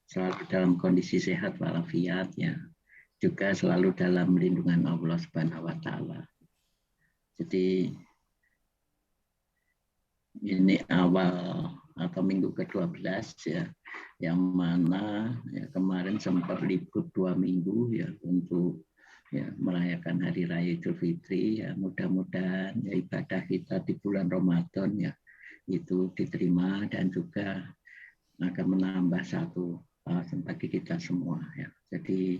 selalu dalam kondisi sehat walafiat ya, juga selalu dalam lindungan Allah Subhanahu wa taala. Jadi ini awal atau minggu ke-12 ya, yang mana ya kemarin sempat libur 2 minggu ya untuk ya merayakan hari raya Idul Fitri ya, mudah-mudahan ya ibadah kita di bulan Ramadan ya itu diterima dan juga akan menambah satu bagi kita semua ya. Jadi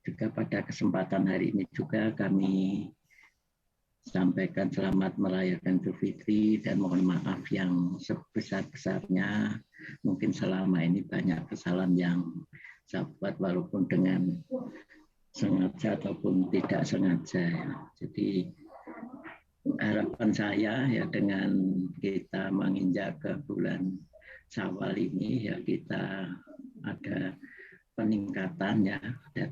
juga pada kesempatan hari ini juga kami sampaikan selamat merayakan Idul Fitri dan mohon maaf yang sebesar-besarnya. Mungkin selama ini banyak kesalahan yang saya buat walaupun dengan sengaja ataupun tidak sengaja. Ya. Jadi harapan saya ya dengan kita menginjak ke bulan Syawal ini ya kita ada peningkatan ya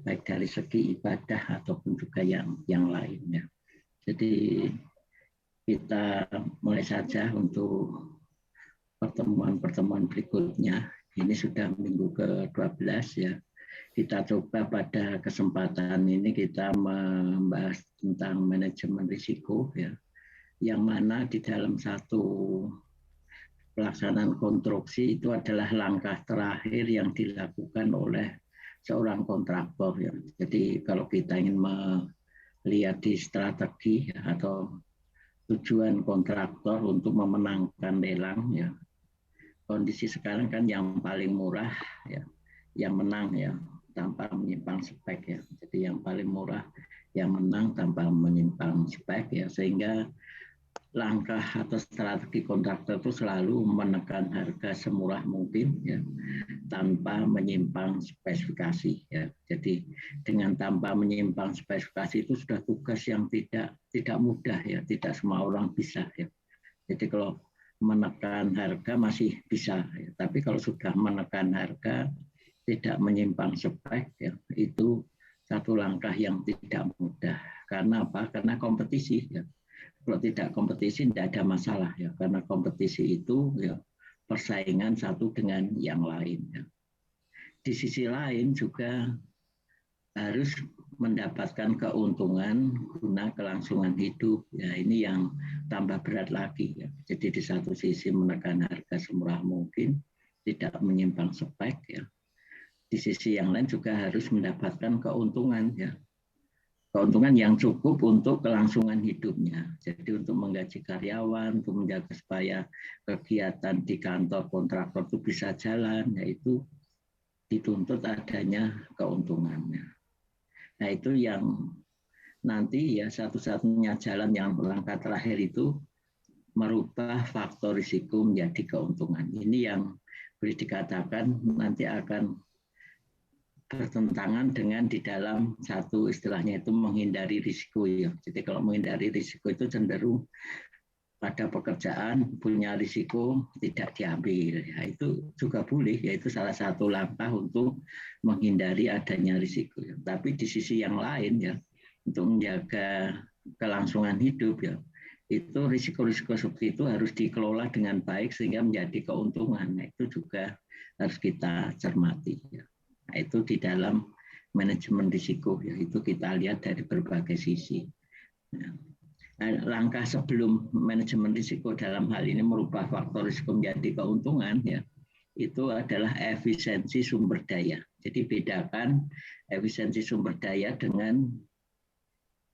baik dari segi ibadah ataupun juga yang lainnya. Jadi kita mulai saja untuk pertemuan-pertemuan berikutnya. Ini sudah minggu ke-12 ya. Kita coba pada kesempatan ini kita membahas tentang manajemen risiko ya. Yang mana di dalam satu pelaksanaan konstruksi itu adalah langkah terakhir yang dilakukan oleh seorang kontraktor ya. Jadi kalau kita ingin lihat di strategi ya, atau tujuan kontraktor untuk memenangkan lelang ya, kondisi sekarang kan yang paling murah ya yang menang ya tanpa menyimpang spek ya. Jadi yang paling murah yang menang tanpa menyimpang spek ya, sehingga langkah atau strategi kontraktor itu selalu menekan harga semurah mungkin ya tanpa menyimpang spesifikasi ya. Jadi dengan tanpa menyimpang spesifikasi itu sudah tugas yang tidak mudah ya, tidak semua orang bisa ya. Jadi kalau menekan harga masih bisa ya, tapi kalau sudah menekan harga tidak menyimpang spek ya, itu satu langkah yang tidak mudah. Karena apa? Karena kompetisi ya. Kalau tidak kompetisi tidak ada masalah ya, karena kompetisi itu ya persaingan satu dengan yang lain ya. Di sisi lain juga harus mendapatkan keuntungan guna kelangsungan hidup ya, ini yang tambah berat lagi ya. Jadi di satu sisi menekan harga semurah mungkin, tidak menyimpang spek ya. Di sisi yang lain juga harus mendapatkan keuntungan ya, keuntungan yang cukup untuk kelangsungan hidupnya. Jadi untuk menggaji karyawan, untuk menjaga supaya kegiatan di kantor kontraktor itu bisa jalan, yaitu dituntut adanya keuntungannya. Nah itu yang nanti ya satu-satunya jalan yang langkah terakhir itu merubah faktor risiko menjadi keuntungan. Ini yang boleh dikatakan nanti akan bertentangan dengan di dalam satu istilahnya itu menghindari risiko ya. Jadi kalau menghindari risiko itu cenderung pada pekerjaan punya risiko tidak diambil. Ya, itu juga boleh, yaitu salah satu langkah untuk menghindari adanya risiko. Ya. Tapi di sisi yang lain ya, untuk menjaga kelangsungan hidup ya, itu risiko-risiko seperti itu harus dikelola dengan baik sehingga menjadi keuntungan. Nah, itu juga harus kita cermati. Ya. Nah, itu di dalam manajemen risiko, yaitu kita lihat dari berbagai sisi. Nah, langkah sebelum manajemen risiko dalam hal ini merubah faktor risiko menjadi keuntungan, ya, itu adalah efisiensi sumber daya. Jadi bedakan efisiensi sumber daya dengan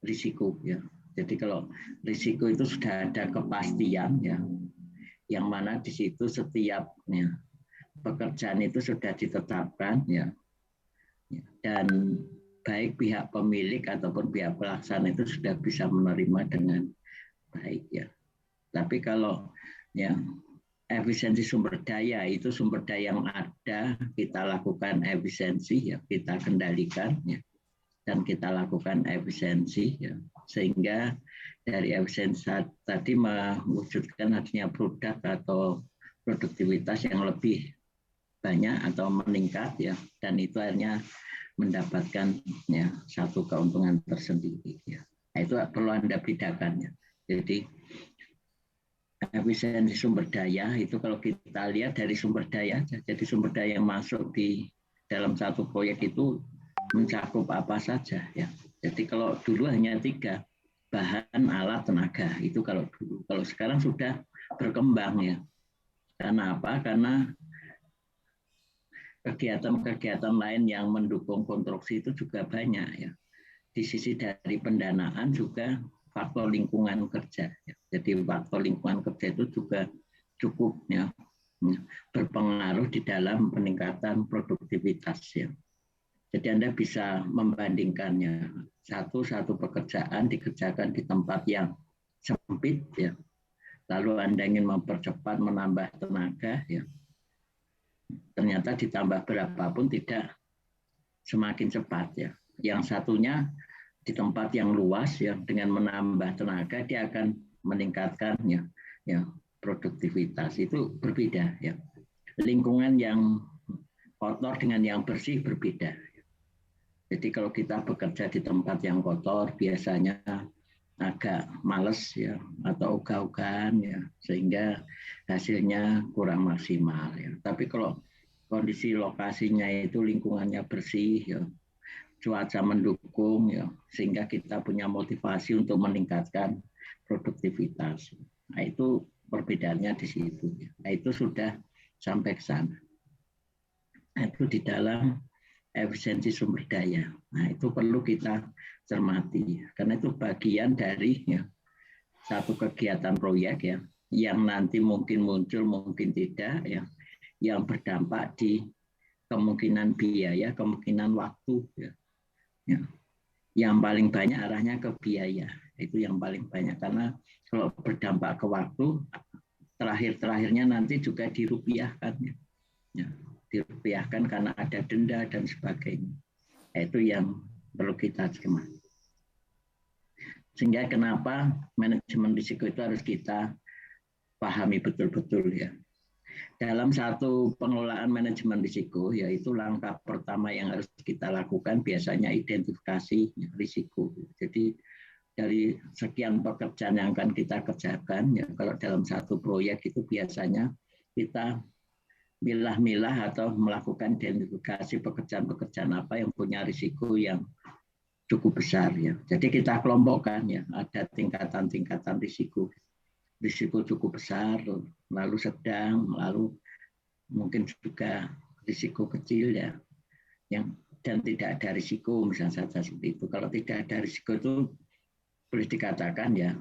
risiko. Ya. Jadi kalau risiko itu sudah ada kepastian, ya, yang mana di situ setiap ya, pekerjaan itu sudah ditetapkan, ya. Dan baik pihak pemilik ataupun pihak pelaksana itu sudah bisa menerima dengan baik ya. Tapi kalau ya efisiensi sumber daya itu sumber daya yang ada kita lakukan efisiensi ya, kita kendalikan ya, dan kita lakukan efisiensi ya, sehingga dari efisiensi tadi mewujudkan adanya produk atau produktivitas yang lebih banyak atau meningkat ya, dan itu akhirnya mendapatkan ya satu keuntungan tersendiri ya. Nah, itu perlu Anda bedakan ya. Jadi efisiensi sumber daya itu kalau kita lihat dari sumber daya, jadi sumber daya yang masuk di dalam satu proyek itu mencakup apa saja ya. Jadi kalau dulu hanya 3, bahan, alat, tenaga, itu kalau dulu. Kalau sekarang sudah berkembang ya. Karena apa? Karena kegiatan-kegiatan lain yang mendukung konstruksi itu juga banyak ya. Di sisi dari pendanaan juga faktor lingkungan kerja. Ya. Jadi faktor lingkungan kerja itu juga cukup ya berpengaruh di dalam peningkatan produktivitas ya. Jadi Anda bisa membandingkannya satu pekerjaan dikerjakan di tempat yang sempit ya. Lalu Anda ingin mempercepat menambah tenaga ya. Ternyata ditambah berapapun tidak semakin cepat ya. Yang satunya di tempat yang luas ya dengan menambah tenaga dia akan meningkatkan ya produktivitas itu berbeda ya. Lingkungan yang kotor dengan yang bersih berbeda. Jadi kalau kita bekerja di tempat yang kotor biasanya agak males ya atau ogah-ogahan ya sehingga hasilnya kurang maksimal ya. Tapi kalau kondisi lokasinya itu lingkungannya bersih ya, cuaca mendukung ya sehingga kita punya motivasi untuk meningkatkan produktivitas. Nah, itu perbedaannya di situ. Nah, itu sudah sampai ke sana. Nah, itu di dalam efisiensi sumber daya. Nah, itu perlu kita cermati karena itu bagian dari ya, satu kegiatan proyek ya yang nanti mungkin muncul mungkin tidak ya yang berdampak di kemungkinan biaya, kemungkinan waktu ya. Ya. Yang paling banyak arahnya ke biaya. Itu yang paling banyak karena kalau berdampak ke waktu terakhirnya nanti juga dirupiahkan ya. Ya, dirupiahkan karena ada denda dan sebagainya. Itu yang perlu kita cermati. Sehingga kenapa manajemen risiko itu harus kita pahami betul-betul ya. Dalam satu pengelolaan manajemen risiko, yaitu langkah pertama yang harus kita lakukan biasanya identifikasi risiko. Jadi dari sekian pekerjaan yang akan kita kerjakan, ya kalau dalam satu proyek itu biasanya kita milah-milah atau melakukan identifikasi pekerjaan-pekerjaan apa yang punya risiko yang cukup besar ya. Jadi kita kelompokkan ya, ada tingkatan-tingkatan risiko. Risiko cukup besar, lalu sedang, lalu mungkin juga risiko kecil ya, yang dan tidak ada risiko misalnya saja seperti itu. Kalau tidak ada risiko itu boleh dikatakan ya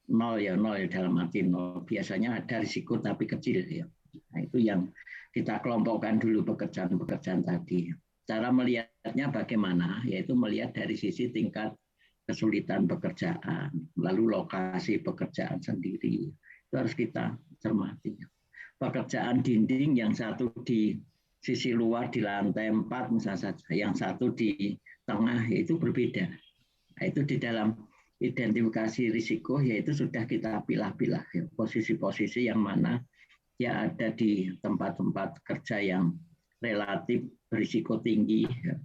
nol ya dalam arti nol. Biasanya ada risiko tapi kecil ya. Nah, itu yang kita kelompokkan dulu pekerjaan-pekerjaan tadi. Cara melihatnya bagaimana? Yaitu melihat dari sisi tingkat kesulitan pekerjaan, lalu lokasi pekerjaan sendiri. Itu harus kita cermati. Pekerjaan dinding yang satu di sisi luar di lantai 4 misalnya saja, yang satu di tengah itu berbeda. Nah, itu di dalam identifikasi risiko yaitu sudah kita pilah-pilah ya, posisi-posisi yang mana ya ada di tempat-tempat kerja yang relatif berisiko tinggi ya,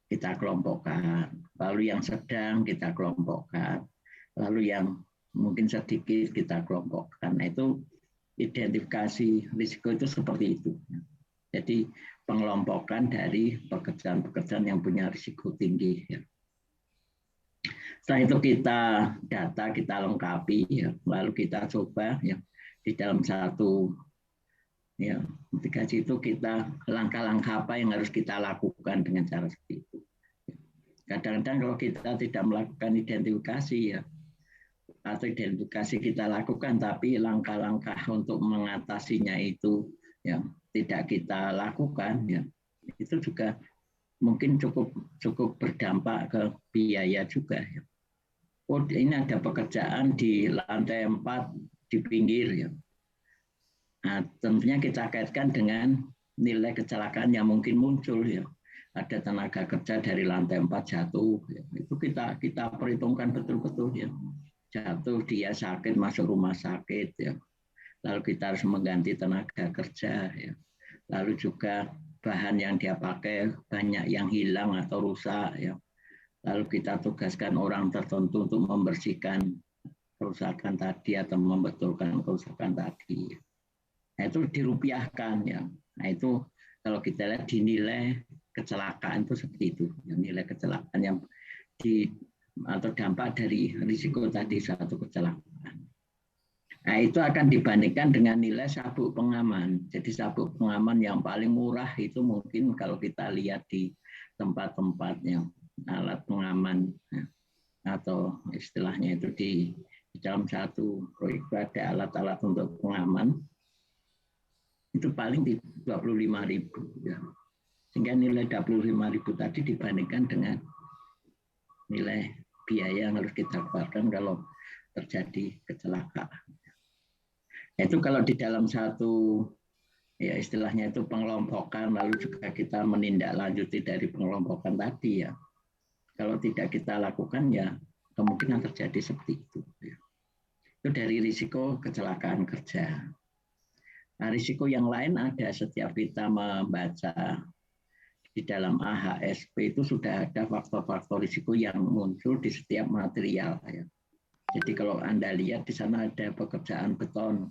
kita kelompokkan, lalu yang sedang kita kelompokkan, lalu yang mungkin sedikit kita kelompokkan. Nah, itu identifikasi risiko itu seperti itu. Jadi pengelompokan dari pekerjaan-pekerjaan yang punya risiko tinggi. Ya. Setelah itu kita data, kita lengkapi, ya. Lalu kita coba ya, di dalam satu ya, ketika itu kita langkah-langkah apa yang harus kita lakukan dengan cara seperti itu. Kadang-kadang kalau kita tidak melakukan identifikasi ya, atau identifikasi kita lakukan, tapi langkah-langkah untuk mengatasinya itu ya tidak kita lakukan ya, itu juga mungkin cukup berdampak ke biaya juga ya. Oh, ini ada pekerjaan di lantai 4 di pinggir ya. Nah, tentunya kita kaitkan dengan nilai kecelakaan yang mungkin muncul ya. Ada tenaga kerja dari lantai 4 jatuh, ya. Itu kita perhitungkan betul-betul ya. Jatuh dia sakit masuk rumah sakit ya. Lalu kita harus mengganti tenaga kerja ya. Lalu juga bahan yang dia pakai banyak yang hilang atau rusak ya. Lalu kita tugaskan orang tertentu untuk membersihkan kerusakan tadi atau membetulkan kerusakan tadi. Nah, itu dirupiahkan ya. Nah, itu kalau kita lihat di nilai kecelakaan itu seperti itu, nilai kecelakaan yang atau dampak dari risiko tadi suatu kecelakaan. Nah, itu akan dibandingkan dengan nilai sabuk pengaman. Jadi sabuk pengaman yang paling murah itu mungkin kalau kita lihat di tempat-tempat yang alat pengaman atau istilahnya itu di dalam satu proyek ada alat-alat untuk pengaman itu paling di 25.000 ya. Sehingga nilai 25.000 tadi dibandingkan dengan nilai biaya yang harus kita keluarkan kalau terjadi kecelakaan. Itu kalau di dalam satu ya istilahnya itu pengelompokan, lalu juga kita menindaklanjuti dari pengelompokan tadi ya. Kalau tidak kita lakukan ya kemungkinan terjadi seperti itu. Itu dari risiko kecelakaan kerja. Nah, risiko yang lain ada setiap kita membaca di dalam AHSP itu sudah ada faktor-faktor risiko yang muncul di setiap material. Ya. Jadi kalau Anda lihat di sana ada pekerjaan beton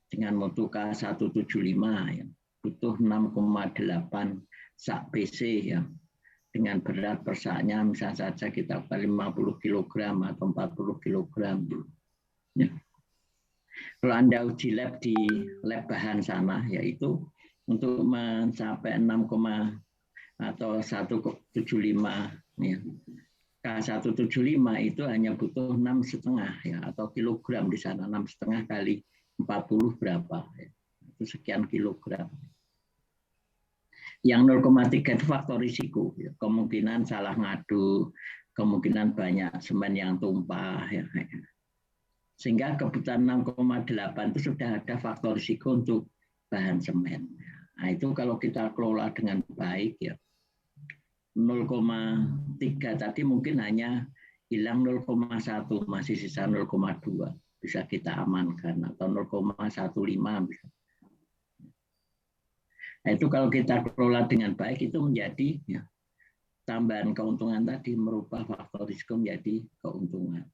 dengan mutu K175 ya, butuh 6,8 sak BC ya. Dengan berat per saknya misalnya saja kita 50 kg atau 40 kg. Ya. Kalau Anda uji lab di lab bahan sana, yaitu untuk mencapai 6, atau 175 ya. K175 itu hanya butuh 6,5 ya, atau kilogram di sana, 6,5 kali 40 berapa ya. Itu sekian kilogram. Yang 0,3 itu faktor risiko ya. Kemungkinan salah ngaduk, kemungkinan banyak semen yang tumpah ya. Sehingga kebutuhan 6,8 itu sudah ada faktor risiko untuk bahan semen. Nah, itu kalau kita kelola dengan baik ya 0,3 tadi mungkin hanya hilang 0,1, masih sisa 0,2 bisa kita amankan atau 0,15 bisa. Nah, itu kalau kita kelola dengan baik itu menjadi ya, tambahan keuntungan tadi merubah faktor risiko menjadi keuntungan.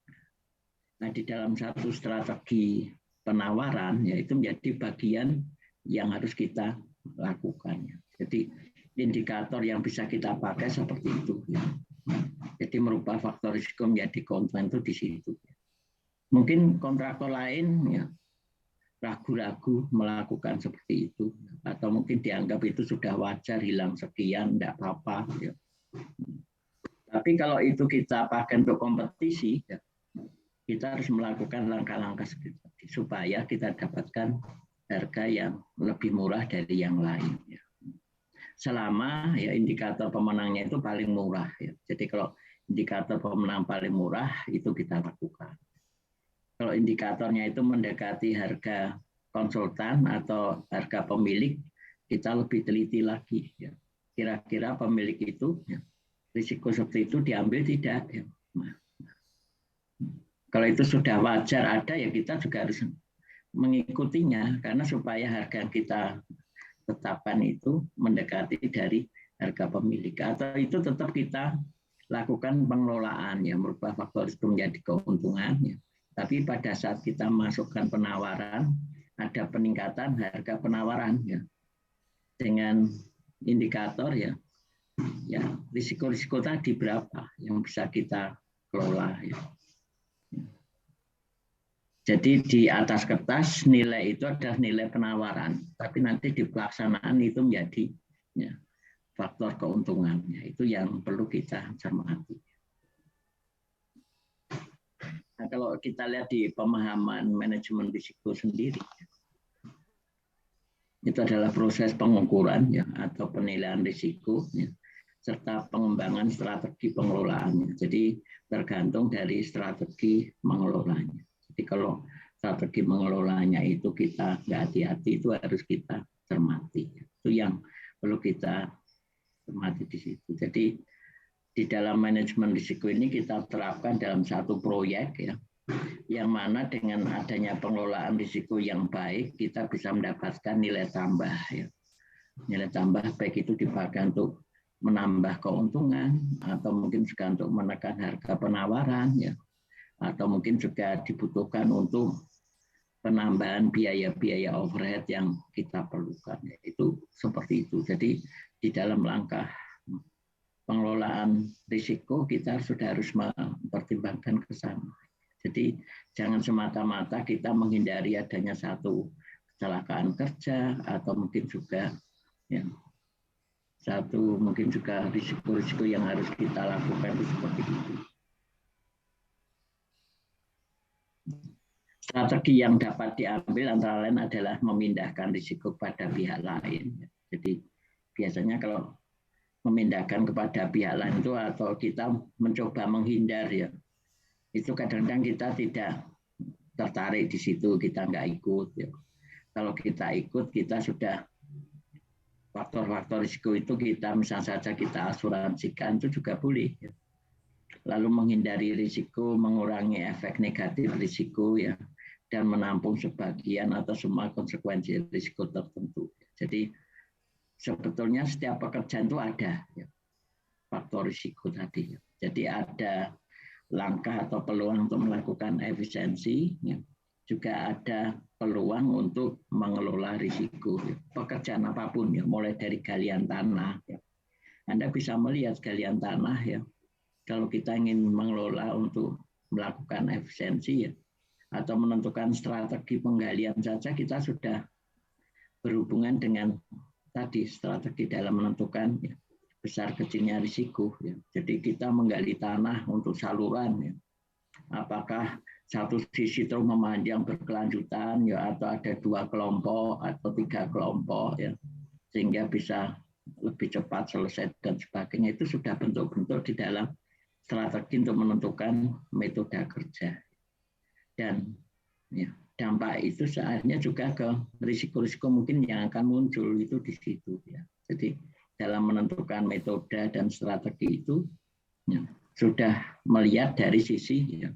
Nah, di dalam satu strategi penawaran yaitu menjadi bagian yang harus kita lakukan. Jadi indikator yang bisa kita pakai seperti itu. Jadi merubah faktor risiko menjadi keuntungan itu di situ. Mungkin kontraktor lain ya ragu-ragu melakukan seperti itu, atau mungkin dianggap itu sudah wajar hilang sekian, tidak apa-apa. Ya. Tapi kalau itu kita pakai untuk kompetisi, ya, kita harus melakukan langkah-langkah seperti supaya kita dapatkan harga yang lebih murah dari yang lain. Ya. Selama ya indikator pemenangnya itu paling murah. Ya. Jadi kalau indikator pemenang paling murah itu kita lakukan. Kalau indikatornya itu mendekati harga konsultan atau harga pemilik, kita lebih teliti lagi. Ya. Kira-kira pemilik itu ya, risiko seperti itu diambil tidak? Ya. Nah, kalau itu sudah wajar ada ya kita juga harus mengikutinya karena supaya harga yang kita tetapkan itu mendekati dari harga pemilik atau itu tetap kita lakukan pengelolaan ya merubah faktor itu menjadi keuntungan ya. Tapi pada saat kita masukkan penawaran, ada peningkatan harga penawaran ya. Dengan indikator ya risiko-risiko tadi berapa yang bisa kita kelola ya. Jadi di atas kertas nilai itu adalah nilai penawaran, tapi nanti di pelaksanaan itu menjadi ya, faktor keuntungannya. Itu yang perlu kita cermati. Nah, kalau kita lihat di pemahaman manajemen risiko sendiri, itu adalah proses pengukuran ya, atau penilaian risiko ya, serta pengembangan strategi pengelolaannya. Jadi tergantung dari strategi mengelolanya. Jadi kalau strategi mengelolanya itu kita nggak hati-hati, itu harus kita cermati. Itu yang perlu kita cermati di situ. Jadi di dalam manajemen risiko ini kita terapkan dalam satu proyek ya, yang mana dengan adanya pengelolaan risiko yang baik kita bisa mendapatkan nilai tambah ya. Nilai tambah baik itu dipakai untuk menambah keuntungan atau mungkin juga untuk menekan harga penawaran ya, atau mungkin juga dibutuhkan untuk penambahan biaya-biaya overhead yang kita perlukan. Itu seperti itu. Jadi di dalam langkah pengelolaan risiko kita sudah harus mempertimbangkan ke sana. Jadi jangan semata-mata kita menghindari adanya satu kecelakaan kerja atau mungkin juga ya, mungkin juga risiko-risiko yang harus kita lakukan itu seperti itu. Strategi yang dapat diambil antara lain adalah memindahkan risiko pada pihak lain. Jadi biasanya kalau memindahkan kepada pihak lain itu atau kita mencoba menghindar ya, itu kadang-kadang kita tidak tertarik di situ, kita nggak ikut. Ya. Kalau kita ikut, kita sudah faktor-faktor risiko itu kita misalnya saja kita asuransikan itu juga boleh. Ya. Lalu menghindari risiko, mengurangi efek negatif risiko ya, dan menampung sebagian atau semua konsekuensi risiko tertentu. Jadi sebetulnya setiap pekerjaan itu ada ya, faktor risiko tadi. Jadi ada langkah atau peluang untuk melakukan efisiensi, ya. Juga ada peluang untuk mengelola risiko. Ya. Pekerjaan apapun ya, mulai dari galian tanah. Ya. Anda bisa melihat galian tanah ya, kalau kita ingin mengelola untuk melakukan efisiensi ya, atau menentukan strategi penggalian saja kita sudah berhubungan dengan tadi strategi dalam menentukan ya, besar kecilnya risiko. Ya. Jadi kita menggali tanah untuk saluran. Ya. Apakah satu sisi terus memanjang berkelanjutan ya, atau ada 2 kelompok atau 3 kelompok ya, sehingga bisa lebih cepat selesai dan sebagainya. Itu sudah bentuk-bentuk di dalam strategi untuk menentukan metode kerja. Dan ya, dampak itu sebenarnya juga ke risiko-risiko mungkin yang akan muncul itu di situ ya. Jadi dalam menentukan metode dan strategi itu ya, sudah melihat dari sisi ya,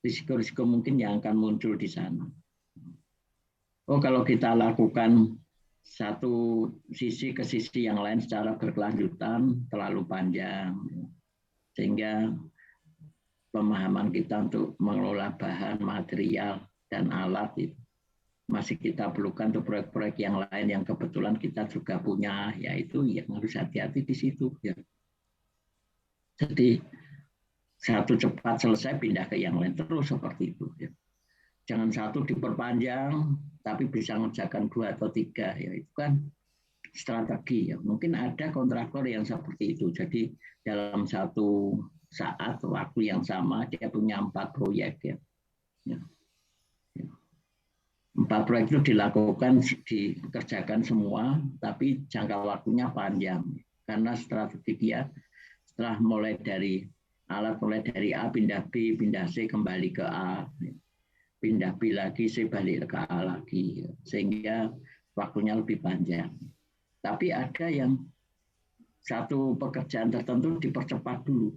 risiko-risiko mungkin yang akan muncul di sana. Oh, kalau kita lakukan satu sisi ke sisi yang lain secara berkelanjutan terlalu panjang sehingga pemahaman kita untuk mengelola bahan, material, dan alat itu masih kita perlukan untuk proyek-proyek yang lain yang kebetulan kita juga punya, yaitu yang harus hati-hati di situ. Ya. Jadi satu cepat selesai pindah ke yang lain terus seperti itu. Ya. Jangan satu diperpanjang tapi bisa mengerjakan 2 atau 3. Ya itu kan strategi. Ya. Mungkin ada kontraktor yang seperti itu. Jadi dalam satu saat waktu yang sama dia punya 4 proyek ya. 4 proyek itu dikerjakan semua, tapi jangka waktunya panjang karena strategi dia setelah mulai dari alat mulai dari A pindah B pindah C kembali ke A, pindah B lagi C balik ke A lagi, sehingga waktunya lebih panjang. Tapi ada yang satu pekerjaan tertentu dipercepat dulu.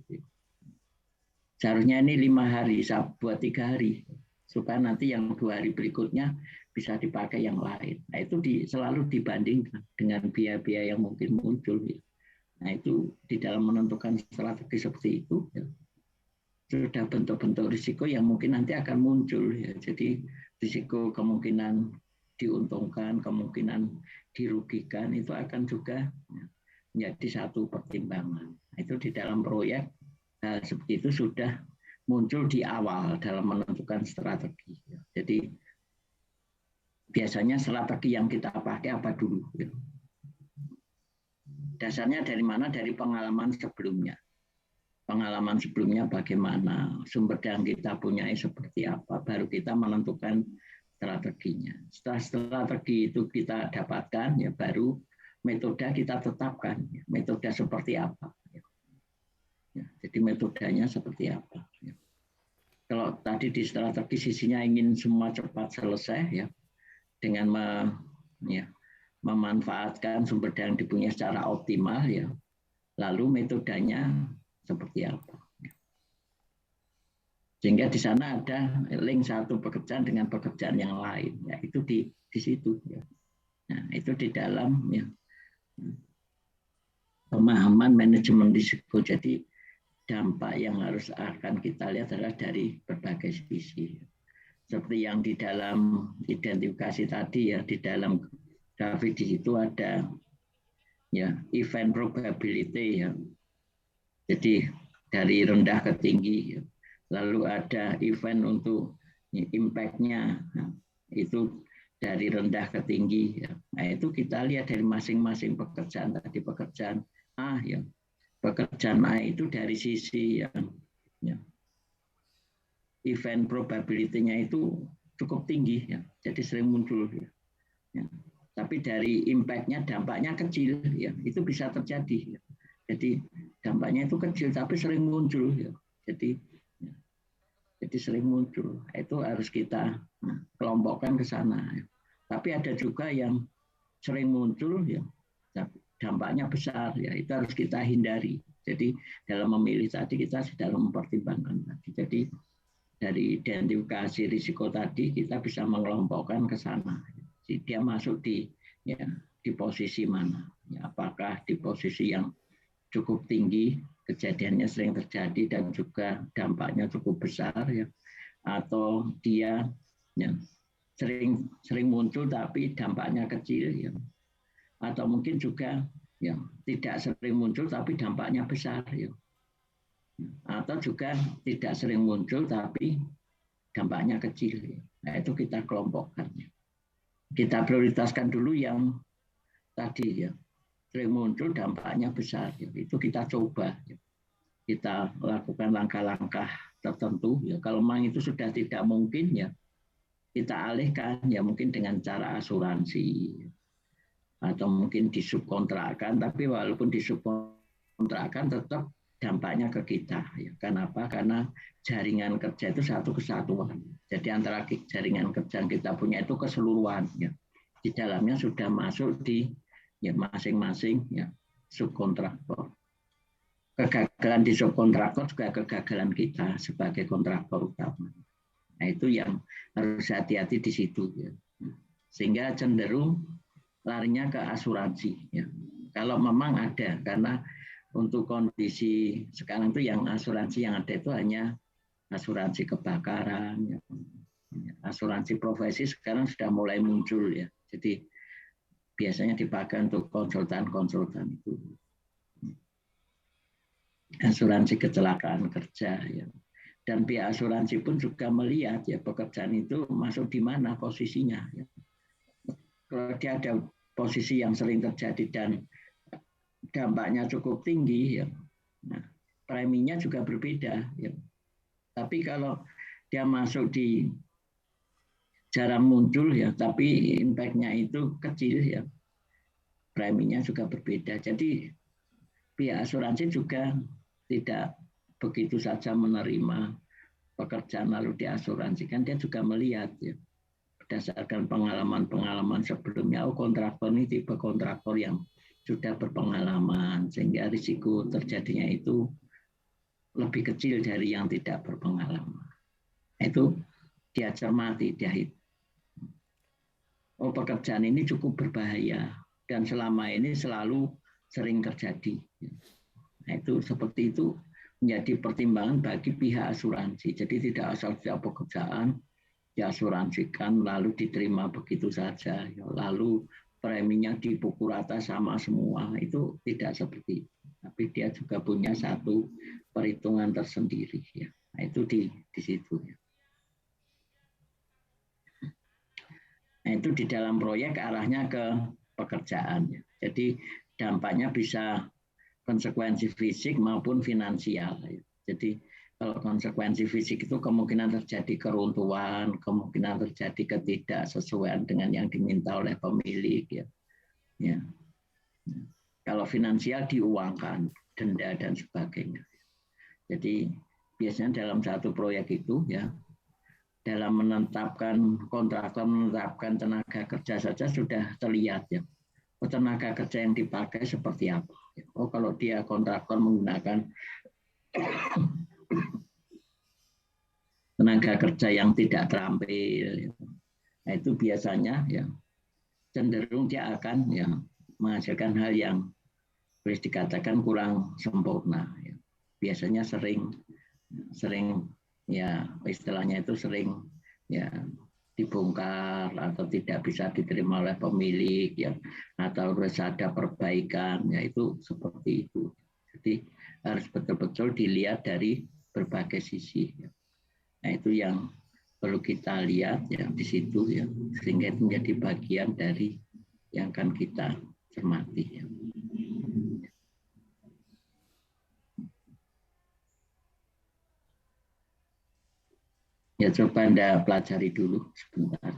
Seharusnya ini 5 hari, saya buat 3 hari. Supaya nanti yang 2 hari berikutnya bisa dipakai yang lain. Nah itu selalu dibandingkan dengan biaya-biaya yang mungkin muncul. Nah itu di dalam menentukan strategi seperti itu, ya, sudah bentuk-bentuk risiko yang mungkin nanti akan muncul. Ya. Jadi risiko kemungkinan diuntungkan, kemungkinan dirugikan itu akan juga menjadi satu pertimbangan. Nah, itu di dalam proyek seperti itu sudah muncul di awal dalam menentukan strategi. Jadi biasanya strategi yang kita pakai apa dulu? Dasarnya dari mana? Dari pengalaman sebelumnya. Pengalaman sebelumnya bagaimana? Sumber daya yang kita punya seperti apa? Baru kita menentukan strateginya. Setelah strategi itu kita dapatkan, ya baru metode kita tetapkan. Metode seperti apa? Ya, jadi metodenya seperti apa? Ya. Kalau tadi di strategi sisinya ingin semua cepat selesai, ya, dengan memanfaatkan sumber daya yang dipunya secara optimal, ya. Lalu metodenya seperti apa? Ya. Sehingga di sana ada link satu pekerjaan dengan pekerjaan yang lain, ya itu di situ. Ya. Nah, itu di dalam ya, pemahaman manajemen risiko. Jadi dampak yang harus akan kita lihat adalah dari berbagai sisi. seperti yang di dalam identifikasi tadi ya, di dalam grafik di situ ada ya event probability ya. Jadi dari rendah ke tinggi ya. Lalu ada event untuk impact-nya. Nah, itu dari rendah ke tinggi ya. Nah, itu kita lihat dari masing-masing pekerjaan tadi, pekerjaan A ya. Pekerjaan A itu dari sisi ya, event probability-nya itu cukup tinggi ya, jadi sering muncul ya. Ya. Tapi dari impact-nya, dampaknya kecil ya, itu bisa terjadi ya. Jadi dampaknya itu kecil tapi sering muncul ya. Jadi sering muncul. Itu harus kita kelompokkan ke sana ya. Tapi ada juga yang sering muncul ya, dampaknya besar ya, itu harus kita hindari. Jadi dalam memilih tadi kita sudah mempertimbangkan tadi. Jadi dari identifikasi risiko tadi kita bisa mengelompokkan ke sana. Jadi dia masuk di ya, di posisi mana? Ya, apakah di posisi yang cukup tinggi, kejadiannya sering terjadi dan juga dampaknya cukup besar ya, atau dia ya, sering muncul tapi dampaknya kecil ya, atau mungkin juga ya tidak sering muncul tapi dampaknya besar ya, atau juga tidak sering muncul tapi dampaknya kecil. Nah, itu kita kelompokkan. Kita prioritaskan dulu yang tadi ya, sering muncul dampaknya besar. Ya. Itu kita coba. Ya. Kita lakukan langkah-langkah tertentu. Ya. Kalau memang itu sudah tidak mungkin, ya kita alihkan ya mungkin dengan cara asuransi atau mungkin disubkontrakkan. Tapi walaupun disubkontrakkan tetap dampaknya ke kita. Ya. Kenapa? Karena jaringan kerja itu satu kesatuan. Jadi antara jaringan kerja yang kita punya itu keseluruhan. Ya. Di dalamnya sudah masuk di ya masing-masing ya subkontraktor. Kegagalan di subkontraktor juga kegagalan kita sebagai kontraktor utama. Nah itu yang harus hati-hati di situ. Ya. Sehingga cenderung larinya ke asuransi. Ya. Kalau memang ada, karena untuk kondisi sekarang itu yang asuransi yang ada itu hanya asuransi kebakaran, ya. Asuransi profesi sekarang sudah mulai muncul ya. Jadi biasanya dipakai untuk konsultan-konsultan itu. Asuransi kecelakaan kerja ya. Dan pihak asuransi pun juga melihat ya pekerjaan itu masuk di mana posisinya. Ya. Kalau dia ada posisi yang sering terjadi dan dampaknya cukup tinggi ya. Nah, preminya juga berbeda ya. Tapi kalau dia masuk di jarang muncul ya, tapi impact-nya itu kecil ya. Preminya juga berbeda. Jadi pihak asuransi juga tidak begitu saja menerima pekerjaan lalu diasuransikan. Dia juga melihat ya berdasarkan pengalaman-pengalaman sebelumnya. Oh kontraktor ini tipe kontraktor yang sudah berpengalaman sehingga risiko terjadinya itu lebih kecil dari yang tidak berpengalaman. Itu dia cermati, dia hitung. Oh pekerjaan ini cukup berbahaya dan selama ini selalu sering terjadi. Nah itu seperti itu menjadi pertimbangan bagi pihak asuransi. Jadi tidak asal setiap pekerjaan diasuransikan lalu diterima begitu saja, lalu preminya dipukul rata sama semua, itu tidak seperti itu. Tapi dia juga punya satu perhitungan tersendiri ya. Nah, itu di situ ya. Nah, itu di dalam proyek arahnya ke pekerjaan ya. Jadi dampaknya bisa konsekuensi fisik maupun finansial ya. Jadi kalau konsekuensi fisik itu kemungkinan terjadi keruntuhan, kemungkinan terjadi ketidaksesuaian dengan yang diminta oleh pemilik ya. Ya. Kalau finansial diuangkan, denda dan sebagainya. Jadi biasanya dalam satu proyek itu ya dalam menetapkan kontraktor menetapkan tenaga kerja saja sudah terlihat ya. Tenaga kerja yang dipakai seperti apa. Oh kalau dia kontraktor menggunakan tenaga kerja yang tidak terampil, nah, itu biasanya ya cenderung dia akan ya menghasilkan hal yang boleh dikatakan kurang sempurna. Ya. Biasanya sering ya istilahnya itu sering ya dibongkar atau tidak bisa diterima oleh pemilik ya, atau harus ada perbaikan ya, itu seperti itu. Jadi harus betul-betul dilihat dari berbagai sisi ya. Nah itu yang perlu kita lihat ya di situ ya, sehingga itu menjadi bagian dari yang akan kita cermati ya. Ya coba Anda pelajari dulu sebentar.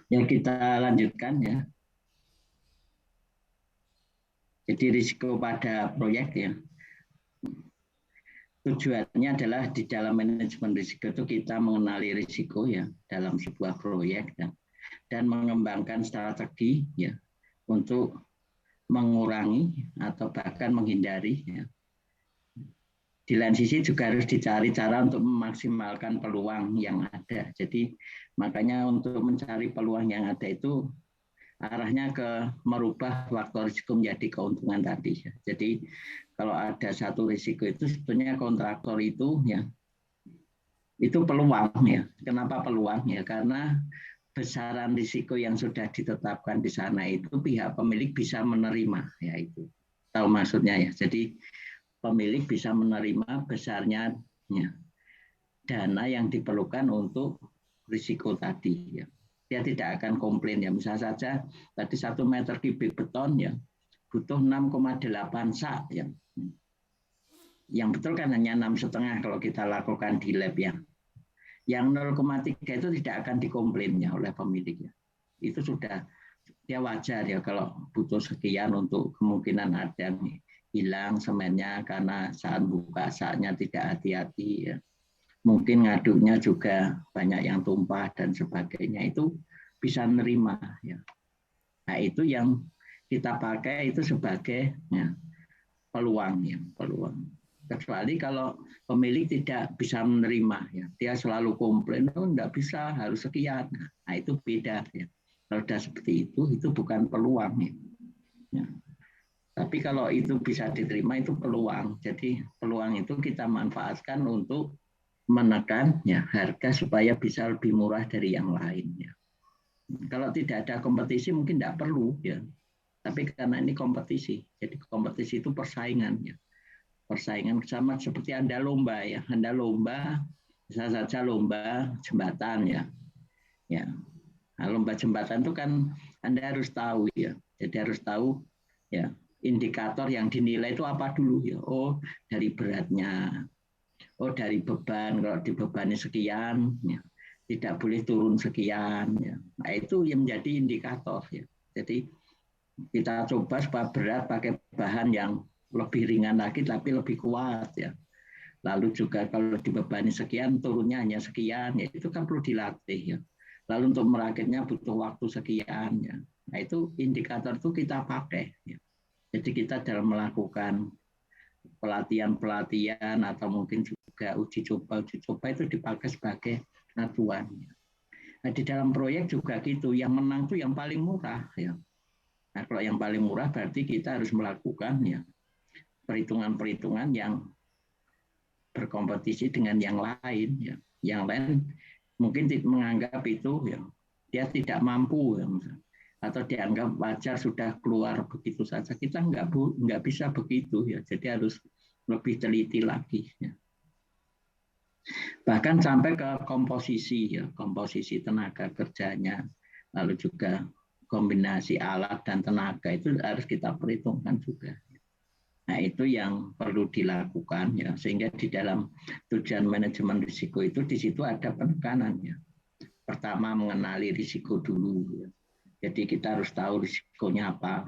Ya kita lanjutkan ya. Jadi risiko pada proyek ya. Tujuannya adalah di dalam manajemen risiko itu kita mengenali risiko ya dalam sebuah proyek ya, dan mengembangkan strategi ya untuk mengurangi atau bahkan menghindari ya. Di lain sisi juga harus dicari cara untuk memaksimalkan peluang yang ada. Jadi makanya untuk mencari peluang yang ada itu arahnya ke merubah faktor risiko menjadi keuntungan tadi. Jadi kalau ada satu risiko itu sebetulnya kontraktor itu ya itu peluang ya. Kenapa peluang ya? Karena besaran risiko yang sudah ditetapkan di sana itu pihak pemilik bisa menerima ya itu. Tahu maksudnya ya. Jadi pemilik bisa menerima besarnya ya, dana yang diperlukan untuk risiko tadi ya. Dia tidak akan komplain ya. Misal saja tadi 1 meter kubik beton ya butuh 6,8 sak ya. Yang betul kan hanya 6,5 kalau kita lakukan di lab ya. Yang 0,3 itu tidak akan dikomplainnya oleh pemiliknya. Itu sudah dia wajar ya kalau butuh sekian untuk kemungkinan ada yang hilang semennya karena saat buka saatnya tidak hati-hati ya. Mungkin ngaduknya juga banyak yang tumpah dan sebagainya, itu bisa nerima ya. Nah itu yang kita pakai itu sebagai ya, peluang ya, peluang. Kecuali kalau pemilik tidak bisa menerima ya, dia selalu komplain, oh enggak bisa, harus sekian. Nah itu beda ya. Kalau sudah seperti itu bukan peluang ya. Ya. Tapi kalau itu bisa diterima itu peluang. Jadi peluang itu kita manfaatkan untuk menekan ya harga supaya bisa lebih murah dari yang lain ya. Kalau tidak ada kompetisi mungkin tidak perlu ya. Tapi karena ini kompetisi, jadi kompetisi itu persaingan ya. Persaingan sama seperti Anda lomba ya. Anda lomba bisa saja lomba jembatan ya. Ya. Nah, lomba jembatan itu kan Anda harus tahu ya. Jadi harus tahu ya indikator yang dinilai itu apa dulu ya. Oh, dari beratnya. Oh, dari beban. Kalau dibebani sekian ya, tidak boleh turun sekian ya. Nah, itu yang menjadi indikator ya. Jadi kita coba supaya berat pakai bahan yang lebih ringan lagi tapi lebih kuat ya. Lalu juga kalau dibebani sekian turunnya hanya sekian ya, itu kan perlu dilatih ya. Lalu untuk merakitnya butuh waktu sekian ya. Nah itu indikator itu kita pakai ya. Jadi kita dalam melakukan pelatihan atau mungkin juga uji coba itu dipakai sebagai acuan. Nah di dalam proyek juga gitu, yang menang itu yang paling murah ya. Nah kalau yang paling murah berarti kita harus melakukan ya perhitungan-perhitungan yang berkompetisi dengan yang lain ya. Yang lain mungkin menganggap itu ya dia tidak mampu ya, atau dianggap wajar sudah keluar begitu saja. Kita nggak bisa begitu ya. Jadi harus lebih teliti lagi ya. Bahkan sampai ke komposisi ya, komposisi tenaga kerjanya, lalu juga kombinasi alat dan tenaga itu harus kita perhitungkan juga. Nah itu yang perlu dilakukan ya, sehingga di dalam tujuan manajemen risiko itu di situ ada penekanannya. Pertama mengenali risiko dulu ya. Jadi kita harus tahu risikonya apa.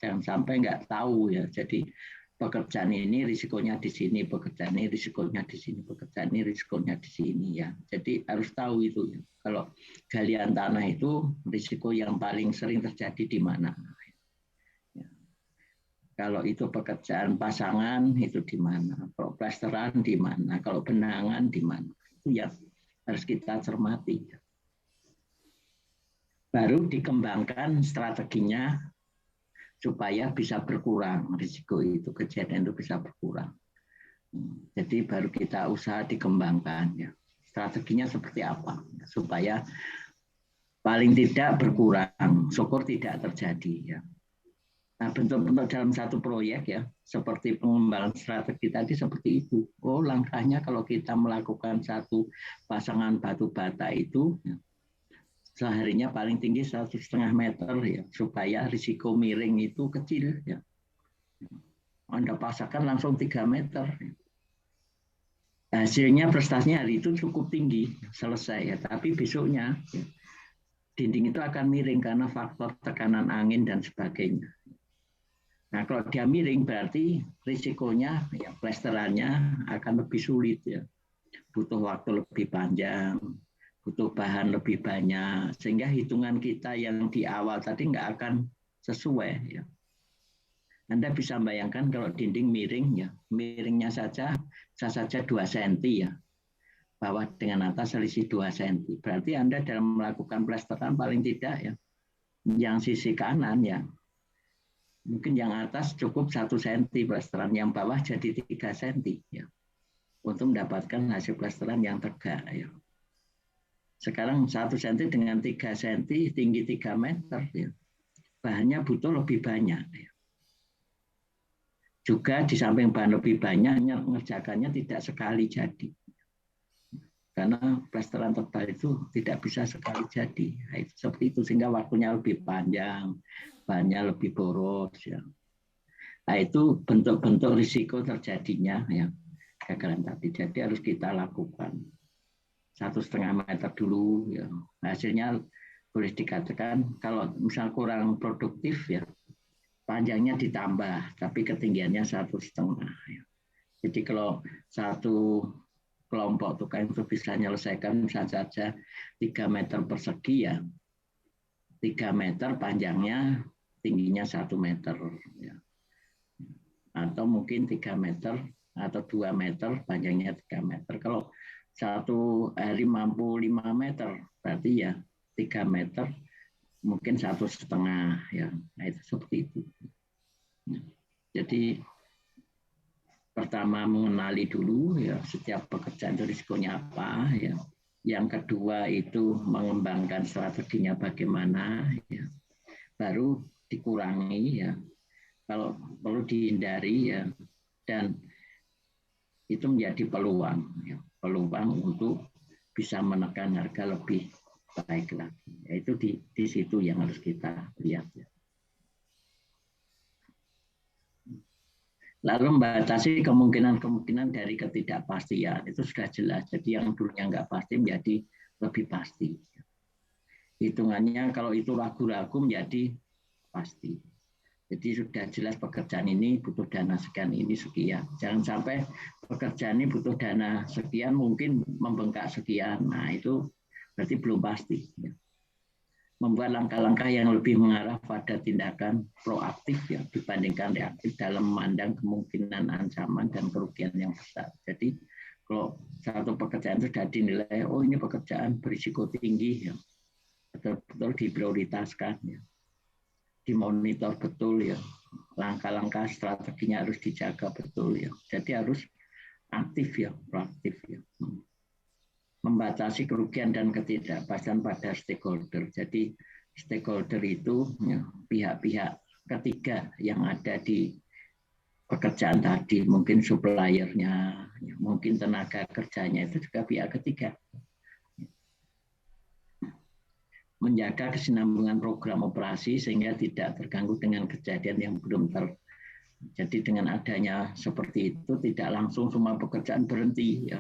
Jangan sampai nggak tahu ya. Jadi pekerjaan ini risikonya di sini, pekerjaan ini risikonya di sini, pekerjaan ini risikonya di sini ya. Jadi harus tahu itu ya. Kalau galian tanah itu risiko yang paling sering terjadi di mana. Kalau itu pekerjaan pasangan itu di mana, kalau plesteran di mana, kalau benangan di mana, itu yang harus kita cermati. Baru dikembangkan strateginya supaya bisa berkurang risiko itu, kejadian itu bisa berkurang. Jadi baru kita usaha dikembangkan ya. Strateginya seperti apa supaya paling tidak berkurang, syukur tidak terjadi ya. Nah, bentuk-bentuk dalam satu proyek ya, seperti pengembangan strategi tadi seperti itu. Oh, langkahnya kalau kita melakukan satu pasangan batu bata itu, ya, seharinya paling tinggi 1,5 meter ya, supaya risiko miring itu kecil ya. Anda pasangkan langsung 3 meter. Ya. Hasilnya prestasinya hari itu cukup tinggi, selesai ya. Tapi besoknya ya, dinding itu akan miring karena faktor tekanan angin dan sebagainya. Nah, kalau dia miring berarti risikonya ya plesterannya akan lebih sulit ya. Butuh waktu lebih panjang, butuh bahan lebih banyak, sehingga hitungan kita yang di awal tadi nggak akan sesuai ya. Anda bisa bayangkan kalau dinding miring ya, miringnya saja bisa saja 2 cm ya. Bawah dengan atas selisih 2 cm. Berarti Anda dalam melakukan plesteran paling tidak ya, yang sisi kanan ya, mungkin yang atas cukup 1 cm plesteran, yang bawah jadi 3 cm ya, untuk mendapatkan hasil plesteran yang tegak ya. Sekarang 1 cm dengan 3 cm tinggi 3 meter ya, bahannya butuh lebih banyak ya. Juga di samping bahan lebih banyak, mengerjakannya tidak sekali jadi. Karena plesteran tebal itu tidak bisa sekali jadi. Nah, itu seperti itu, sehingga waktunya lebih panjang, bahannya lebih boros ya. Nah, itu bentuk-bentuk risiko terjadinya ya kegagalan tadi. Jadi harus kita lakukan 1,5 meter dulu ya. Hasilnya boleh dikatakan kalau misal kurang produktif ya, panjangnya ditambah, tapi ketinggiannya 1,5 ya. Jadi kalau satu kelompok tukang itu bisa menyelesaikan misalnya saja 3 meter persegi ya, 3 meter panjangnya, tingginya 1 meter ya. Atau mungkin 3 meter atau 2 meter panjangnya 3 meter. Kalau satu hari mampu 5 meter berarti ya 3 meter mungkin 1,5 ya. Nah, itu seperti itu. Jadi pertama mengenali dulu ya setiap pekerjaan itu risikonya apa ya. Yang kedua itu mengembangkan strateginya bagaimana ya. Baru dikurangi ya. Kalau perlu dihindari ya, dan itu menjadi peluang ya. Peluang untuk bisa menekan harga lebih baik lagi. Yaitu di situ yang harus kita lihat ya. Lalu membatasi kemungkinan-kemungkinan dari ketidakpastian itu sudah jelas. Jadi yang dulunya nggak pasti menjadi lebih pasti. Hitungannya kalau itu ragu-ragu menjadi pasti. Jadi sudah jelas pekerjaan ini butuh dana sekian, ini sekian. Jangan sampai pekerjaan ini butuh dana sekian, mungkin membengkak sekian. Nah itu berarti belum pasti. Membuat langkah-langkah yang lebih mengarah pada tindakan proaktif ya dibandingkan reaktif dalam memandang kemungkinan ancaman dan kerugian yang besar. Jadi kalau satu pekerjaan itu sudah dinilai, oh ini pekerjaan berisiko tinggi ya, betul-betul diprioritaskan ya, dimonitor betul ya, langkah-langkah strateginya harus dijaga betul ya. Jadi harus aktif ya, proaktif ya. Membatasi kerugian dan ketidakpastian pada stakeholder. Jadi stakeholder itu ya, pihak-pihak ketiga yang ada di pekerjaan tadi, mungkin suppliernya, ya, mungkin tenaga kerjanya itu juga pihak ketiga. Menjaga kesinambungan program operasi sehingga tidak terganggu dengan kejadian yang belum Jadi dengan adanya seperti itu tidak langsung semua pekerjaan berhenti ya.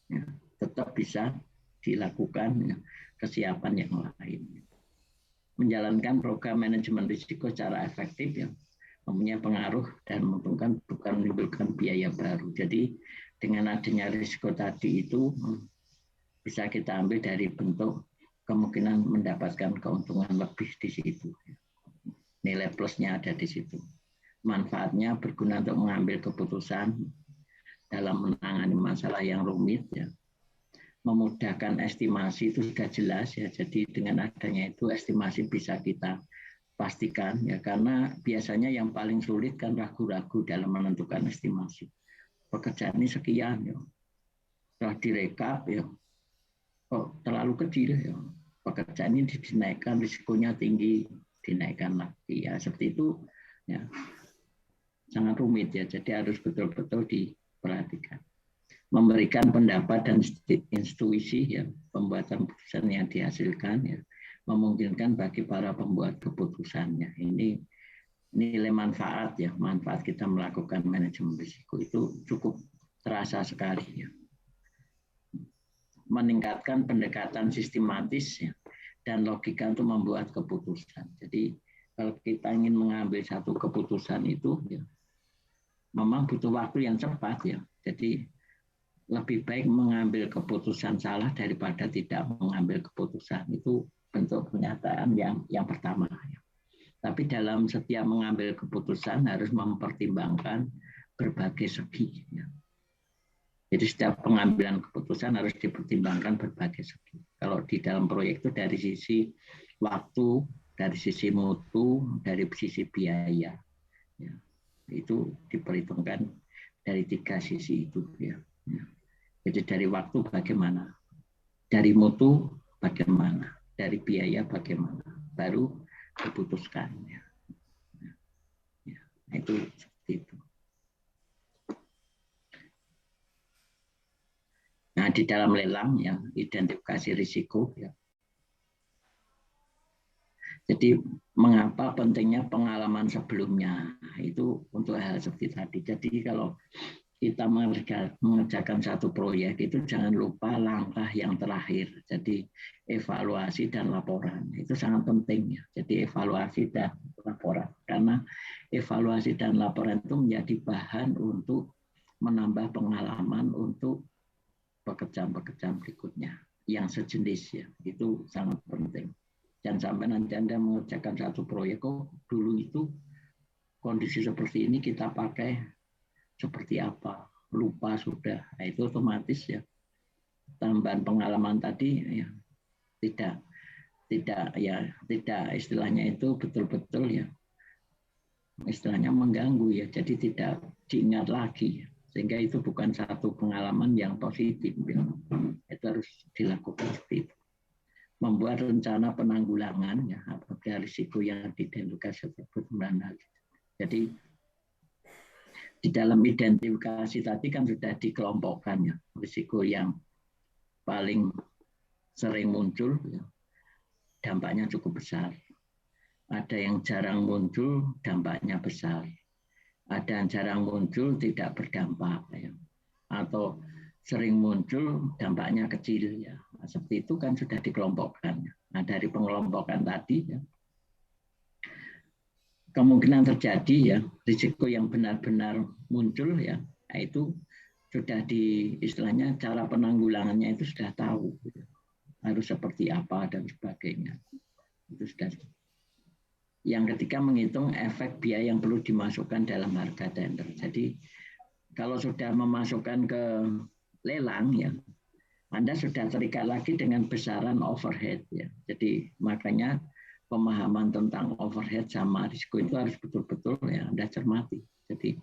Ya, tetap bisa dilakukan ya, kesiapan yang lain. Menjalankan program manajemen risiko secara efektif ya, mempunyai pengaruh dan menguntungkan bukan menimbulkan biaya baru. Jadi dengan adanya risiko tadi itu bisa kita ambil dari bentuk kemungkinan mendapatkan keuntungan lebih di situ. Nilai plusnya ada di situ. Manfaatnya berguna untuk mengambil keputusan dalam menangani masalah yang rumit ya. Memudahkan estimasi itu sudah jelas ya. Jadi dengan adanya itu estimasi bisa kita pastikan ya, karena biasanya yang paling sulit kan ragu-ragu dalam menentukan estimasi. Pekerjaan ini sekian ya. Setelah direkap ya, kok terlalu kecil ya. Pekerjaan ini dinaikkan, risikonya tinggi, dinaikkan lagi ya. Seperti itu ya. Sangat rumit ya. Jadi harus betul-betul diperhatikan. Memberikan pendapat dan intuisi ya, pembuatan keputusan yang dihasilkan ya, memungkinkan bagi para pembuat keputusannya. Ini nilai manfaat ya, manfaat kita melakukan manajemen risiko itu cukup terasa sekali ya. Meningkatkan pendekatan sistematis ya, dan logika untuk membuat keputusan. Jadi kalau kita ingin mengambil satu keputusan itu, ya, memang butuh waktu yang cepat ya. Jadi lebih baik mengambil keputusan salah daripada tidak mengambil keputusan. Itu bentuk pernyataan yang pertama. Ya. Tapi dalam setiap mengambil keputusan harus mempertimbangkan berbagai segi. Ya. Jadi setiap pengambilan keputusan harus dipertimbangkan berbagai segi. Kalau di dalam proyek itu dari sisi waktu, dari sisi mutu, dari sisi biaya, ya, itu diperhitungkan dari 3 sisi itu. Ya. Jadi dari waktu bagaimana, dari mutu bagaimana, dari biaya bagaimana, baru diputuskan. Ya. Ya. Itu seperti itu. Nah, di dalam lelang ya, identifikasi risiko ya. Jadi mengapa pentingnya pengalaman sebelumnya itu untuk hal seperti tadi. Jadi kalau kita mengerjakan satu proyek itu jangan lupa langkah yang terakhir. Jadi evaluasi dan laporan itu sangat penting ya. Jadi evaluasi dan laporan karena evaluasi dan laporan itu menjadi bahan untuk menambah pengalaman untuk pekerjaan-pekerjaan berikutnya yang sejenis ya, itu sangat penting. Jangan sampai nanti Anda mengerjakan satu proyek, kok dulu itu kondisi seperti ini kita pakai seperti apa, lupa sudah. Nah, itu otomatis ya tambahan pengalaman tadi ya tidak istilahnya itu betul-betul ya istilahnya mengganggu ya, jadi tidak diingat lagi. Sehingga itu bukan satu pengalaman yang positif. Ya. Itu harus dilakukan seperti itu. Membuat rencana penanggulangan ya apabila risiko yang diidentifikasi tersebut menandai. Jadi di dalam identifikasi tadi kan sudah dikelompokkan ya risiko yang paling sering muncul ya, dampaknya cukup besar. Ada yang jarang muncul, dampaknya besar. Ada yang jarang muncul, tidak berdampak ya. Atau sering muncul, dampaknya kecil ya. Nah, seperti itu kan sudah dikelompokkan. Nah, dari pengelompokan tadi ya, kemungkinan terjadi ya risiko yang benar-benar muncul ya, nah itu sudah di istilahnya cara penanggulangannya itu sudah tahu ya. Harus seperti apa dan sebagainya. Itu sudah. Yang ketiga menghitung efek biaya yang perlu dimasukkan dalam harga tender. Jadi kalau sudah memasukkan ke lelang ya, Anda sudah terikat lagi dengan besaran overhead ya. Jadi makanya pemahaman tentang overhead sama risiko itu harus betul-betul ya Anda cermati. Jadi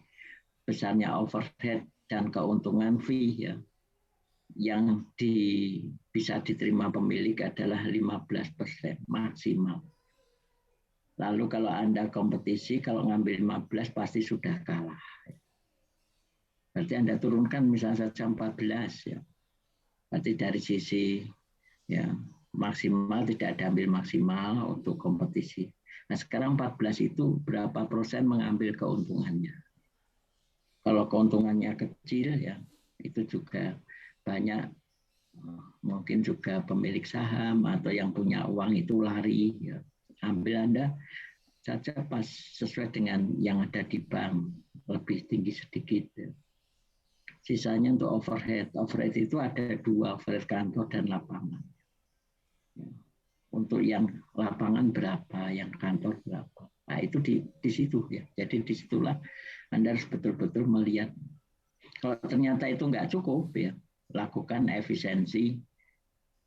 besarnya overhead dan keuntungan fee ya yang bisa diterima pemilik adalah 15% maksimal. Lalu kalau Anda kompetisi, kalau ngambil 15 pasti sudah kalah. Berarti Anda turunkan misalnya saja 14 ya. Berarti dari sisi ya maksimal tidak ada ambil maksimal untuk kompetisi. Nah sekarang 14 itu berapa persen mengambil keuntungannya? Kalau keuntungannya kecil ya itu juga banyak mungkin juga pemilik saham atau yang punya uang itu lari ya. Ambil Anda saja pas sesuai dengan yang ada di bank lebih tinggi sedikit. Ya. Sisanya untuk overhead. Overhead itu ada 2, overhead kantor dan lapangan. Ya. Untuk yang lapangan berapa, yang kantor berapa. Nah itu di situ ya. Jadi disitulah Anda harus betul-betul melihat. Kalau ternyata itu nggak cukup ya, lakukan efisiensi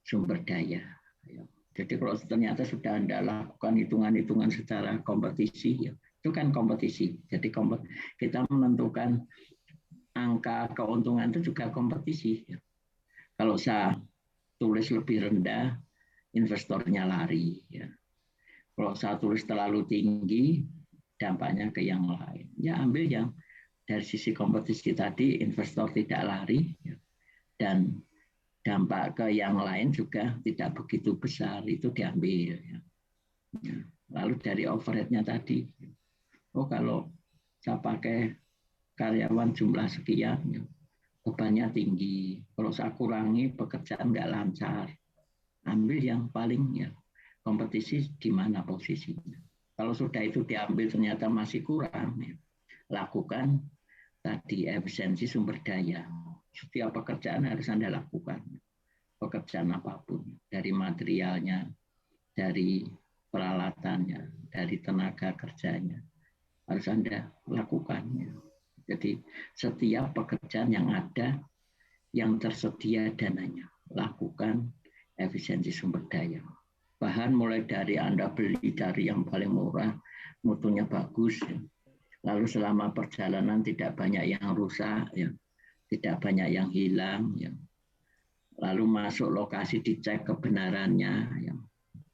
sumber daya. Ya. Jadi kalau ternyata sudah Anda lakukan hitungan-hitungan secara kompetisi, ya, itu kan kompetisi. Jadi kita menentukan angka keuntungan itu juga kompetisi. Ya. Kalau saya tulis lebih rendah, investornya lari. Ya. Kalau saya tulis terlalu tinggi, dampaknya ke yang lain. Ya ambil yang dari sisi kompetisi tadi, investor tidak lari, ya. Dan dampak ke yang lain juga tidak begitu besar, itu diambil. Ya. Lalu dari overhead-nya tadi, oh kalau saya pakai karyawan jumlah sekian, ya, bebannya tinggi. Kalau saya kurangi pekerjaan nggak lancar, ambil yang paling ya kompetisi di mana posisinya. Kalau sudah itu diambil ternyata masih kurang, ya, lakukan tadi efisiensi sumber daya. Setiap pekerjaan harus Anda lakukan. Pekerjaan apapun, dari materialnya, dari peralatannya, dari tenaga kerjanya, harus Anda lakukan. Jadi setiap pekerjaan yang ada, yang tersedia dananya, lakukan efisiensi sumber daya. Bahan mulai dari Anda beli dari yang paling murah, mutunya bagus, ya. Lalu selama perjalanan tidak banyak yang rusak, ya. Tidak banyak yang hilang, ya. Lalu masuk lokasi dicek kebenarannya, ya.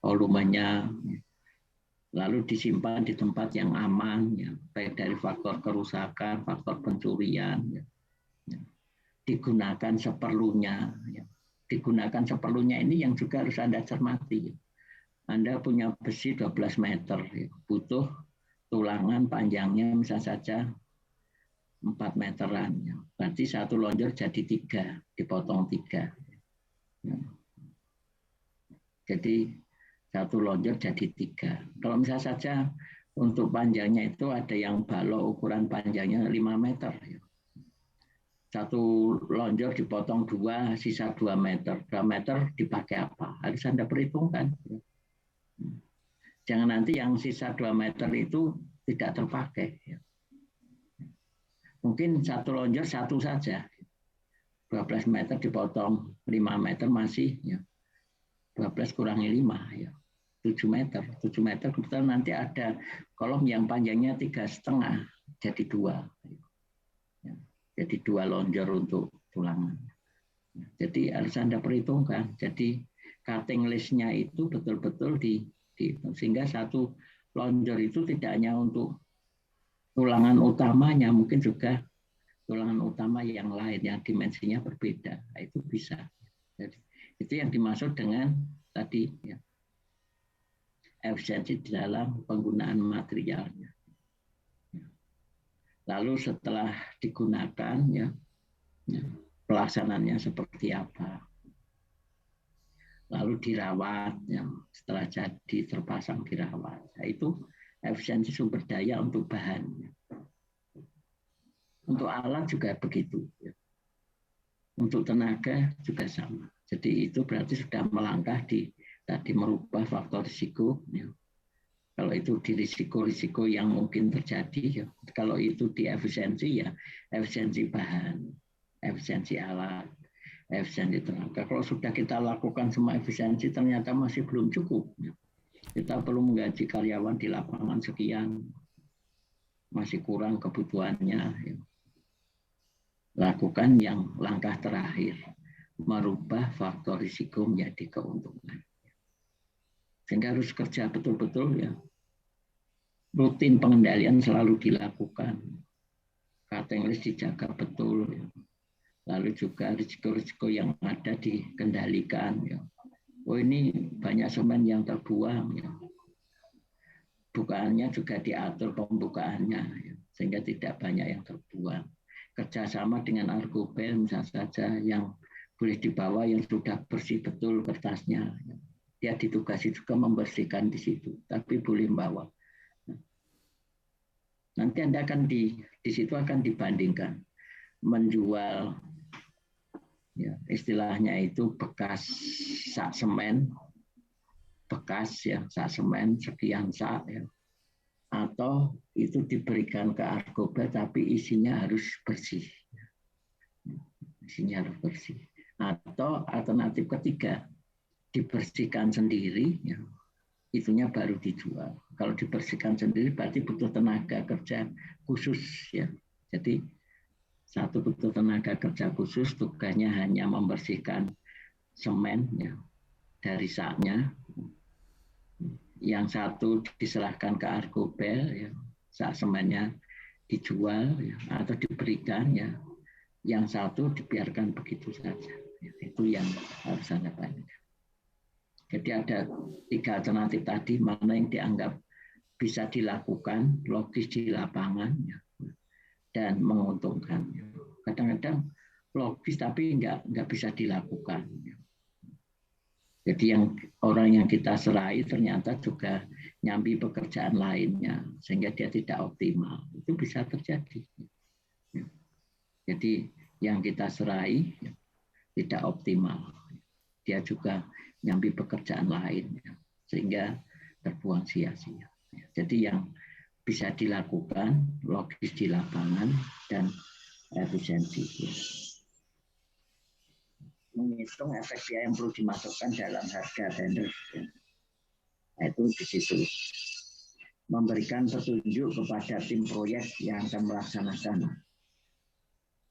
Volumenya, ya. Lalu disimpan di tempat yang aman, ya. Baik dari faktor kerusakan, faktor pencurian, ya. Ya. Digunakan seperlunya, ya. Digunakan seperlunya ini yang juga harus Anda cermati. Anda punya besi 12 meter, ya. Butuh tulangan panjangnya misalnya saja 4 meteran. Ya. Berarti satu lonjor jadi 3, dipotong 3. Ya. Jadi satu lonjor jadi 3. Kalau misalnya saja untuk panjangnya itu ada yang balok ukuran panjangnya 5 meter. Ya. Satu lonjor dipotong 2, sisa 2 meter. 2 meter dipakai apa? Harus Anda perhitungkan. Jangan nanti yang sisa 2 meter itu tidak terpakai. Mungkin satu lonjor satu saja. 12 meter dipotong 5 meter masih, ya. 12 kurangi 5, ya. 7 meter. 7 meter kebetulan nanti ada kolom yang panjangnya 3,5, jadi 2. Ya. Jadi 2 lonjor untuk tulangan. Jadi harus Anda perhitungkan. Jadi cutting list-nya itu betul-betul sehingga satu lonjor itu tidak hanya untuk tulangan utamanya, mungkin juga tulangan utama yang lain yang dimensinya berbeda. Nah, itu bisa. Jadi, itu yang dimaksud dengan tadi, ya, efisiensi dalam penggunaan materialnya. Lalu setelah digunakan, ya, pelaksanaannya seperti apa. Lalu dirawat, ya, setelah jadi terpasang dirawat. Nah, itu efisiensi sumber daya untuk bahan. Untuk alat juga begitu. Ya. Untuk tenaga juga sama. Jadi itu berarti sudah melangkah tadi merubah faktor risiko. Ya. Kalau itu di risiko-risiko yang mungkin terjadi, ya. Kalau itu di efisiensi, ya efisiensi bahan, efisiensi alat, efisiensi tenaga. Kalau sudah kita lakukan semua efisiensi ternyata masih belum cukup. Ya. Kita perlu menggaji karyawan di lapangan sekian, masih kurang kebutuhannya. Ya. Lakukan yang langkah terakhir, merubah faktor risiko menjadi keuntungan. Sehingga harus kerja betul-betul, ya. Rutin pengendalian selalu dilakukan. Cutting list dijaga betul, ya. Lalu juga risiko-risiko yang ada dikendalikan, ya. Oh, ini banyak semen yang terbuang, ya. Bukaannya juga diatur pembukaannya, ya. Sehingga tidak banyak yang terbuang. Kerjasama dengan Argobel misalnya saja yang boleh dibawa yang sudah bersih betul kertasnya. Dia ditugasi juga membersihkan di situ, tapi boleh membawa. Nanti Anda akan di situ akan dibandingkan menjual, ya, istilahnya itu bekas sak semen, bekas, ya, sak semen sekian sak, ya. Atau itu diberikan ke Argobel tapi isinya harus bersih. Isinya harus bersih. Atau alternatif ketiga, dibersihkan sendiri, ya, itunya baru dijual. Kalau dibersihkan sendiri berarti butuh tenaga kerja khusus, ya. Jadi satu butuh tenaga kerja khusus, tugasnya hanya membersihkan semen, ya, dari saknya. Yang satu diserahkan ke Argobel, ya, sak semennya dijual, ya, atau diberikan, ya. Yang satu dibiarkan begitu saja. Ya, itu yang harus Anda bayangkan. Jadi ada 3 alternatif tadi, mana yang dianggap bisa dilakukan, logis di lapangan, ya, dan menguntungkan. Kadang-kadang logis tapi nggak bisa dilakukan. Jadi yang orang yang kita serai ternyata juga nyambi pekerjaan lainnya sehingga dia tidak optimal. Itu bisa terjadi. Jadi yang kita serai tidak optimal. Dia juga nyambi pekerjaan lain sehingga terbuang sia-sia. Jadi yang bisa dilakukan logis di lapangan dan efisiensi. Menghitung efek biaya yang perlu dimasukkan dalam harga tender. Itu di situ. Memberikan petunjuk kepada tim proyek yang akan melaksanakan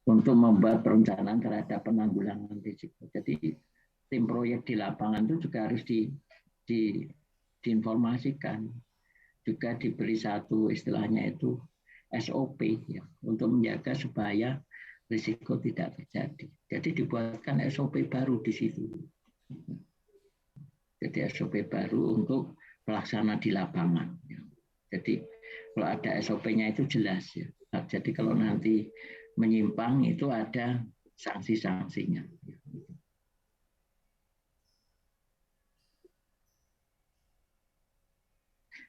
untuk membuat perencanaan terhadap penanggulangan risiko. Jadi tim proyek di lapangan itu juga harus diinformasikan, juga diberi satu istilahnya itu SOP ya, untuk menjaga supaya risiko tidak terjadi. Jadi dibuatkan SOP baru di situ. Jadi SOP baru untuk pelaksana di lapangan. Ya. Jadi kalau ada SOP-nya itu jelas ya. Jadi kalau nanti menyimpang itu ada sanksi-sanksinya.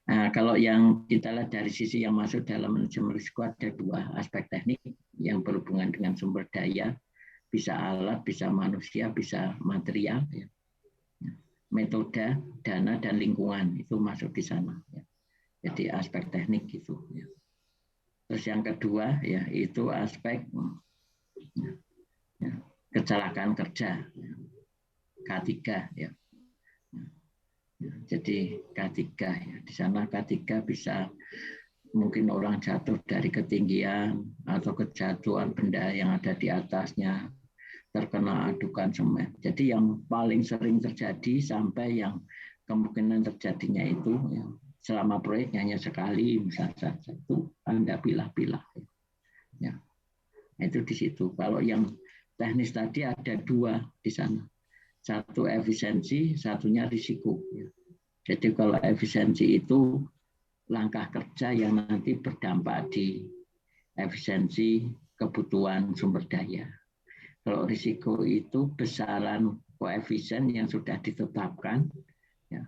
Nah, kalau yang kita lihat dari sisi yang masuk dalam manajemen risiko ada dua aspek teknik yang berhubungan dengan sumber daya, bisa alat, bisa manusia, bisa material, ya. Metode, dana, dan lingkungan itu masuk di sana. Ya. Jadi aspek teknik gitu. Ya. Terus yang kedua ya itu aspek ya, kecelakaan kerja, ya. K3 ya. Jadi K3 ya. Di sana K3 bisa mungkin orang jatuh dari ketinggian atau kejatuhan benda yang ada di atasnya, terkena adukan semen. Jadi yang paling sering terjadi sampai yang kemungkinan terjadinya itu ya, selama proyeknya hanya sekali misalnya itu Anda pilah-pilah. Ya. Itu di situ. Kalau yang teknis tadi ada dua di sana. Satu efisiensi, satunya risiko. Jadi kalau efisiensi itu langkah kerja yang nanti berdampak di efisiensi kebutuhan sumber daya. Kalau risiko itu besaran koefisien yang sudah ditetapkan, ya,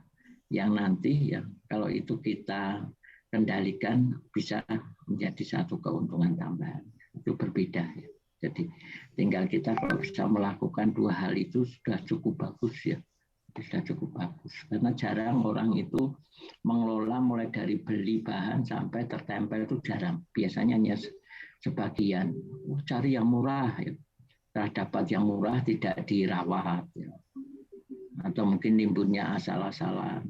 yang nanti ya kalau itu kita kendalikan bisa menjadi satu keuntungan tambahan. Itu berbeda. Ya. Jadi tinggal kita kalau bisa melakukan dua hal itu sudah cukup bagus ya. Sudah cukup bagus. Karena jarang orang itu mengelola mulai dari beli bahan sampai tertempel itu jarang. Biasanya hanya sebagian. Cari yang murah ya. Setelah dapat yang murah tidak dirawat ya. Atau mungkin nimbunnya asal-asalan.